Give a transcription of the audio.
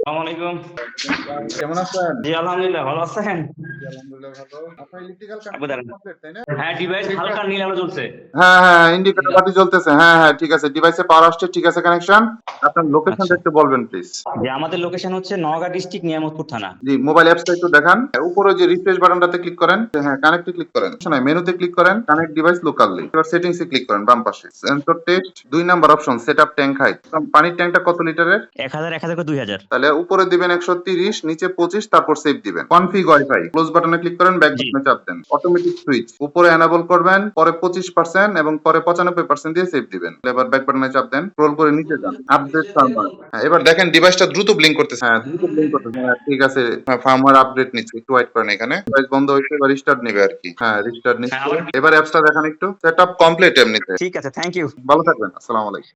আসসালামু আলাইকুম। কেমন আছেন? জি, আলহামদুলিল্লাহ ভালো আছেন? জি, আলহামদুলিল্লাহ ভালো। আপনার ইলেকট্রিক্যাল আপু কানেকশন দাঁড়ান। কমপ্লিট, তাই না? হ্যাঁ, ডিভাইস হালকা নীল আলো জ্বলছে। হ্যাঁ, হ্যাঁ, ইন্ডিকেটর বাতি জ্বলতেছে। হ্যাঁ, হ্যাঁ, ঠিক আছে। ডিভাইসে পাওয়ার আসছে, ঠিক আছে কানেকশন। আপনার লোকেশনটা আচ্ছা, একটু বলবেন প্লিজ। যে আমাদের লোকেশন হচ্ছে নওগাঁ ডিস্ট্রিক্ট নিয়ামতপুর থানা। জি, মোবাইল অ্যাপসটা একটু দেখান। উপরে যে রিফ্রেশ বাটনটাতে ক্লিক করেন। হ্যাঁ, কানেক্টে ক্লিক করেন। শোনাই মেনুতে ক্লিক করেন, কানেক্ট ডিভাইস লোকালি। এবার সেটিংসে ক্লিক করেন বাম পাশে। Sensor test 2 number option setup tank height. পানির ট্যাঙ্কটা কত লিটারের? 1000 করে 2000। তাহলে উপরে দিবেন 130, নিচে 25, তারপর সেভ দিবেন। কনফিগ ওয়াইফাই ক্লোজ বাটনে ক্লিক করেন, ব্যাক জি। বাটনে চাপ দেন। অটোমেটিক সুইচ উপরে এনাবল করবেন, পরে 25% এবং পরে 95% দিয়ে সেভ দিবেন। এবার ব্যাক বাটনে চাপ দেন, স্ক্রল করে নিচে যান, আপডেট ফার্মওয়্যার। এবার দেখেন ডিভাইসটা দ্রুত ব্লিঙ্ক করতেছে। হ্যাঁ, দ্রুত ব্লিঙ্ক করতেছে। হ্যাঁ, ঠিক আছে। ফার্মওয়্যার আপডেট নিচ্ছে, একটু ওয়েট করেন এখানে। ডিভাইস বন্ধ হয়েছে, এবার রিস্টার্ট নেবে আর কি। হ্যাঁ, রিস্টার্ট হ্যাঁ, নিচ্ছে। আবার এবার অ্যাপসটা দেখান একটু। সেটআপ কমপ্লিট এমনিতে। ঠিক আছে, থ্যাংক ইউ। ভালো থাকবেন। আসসালামু আলাইকুম।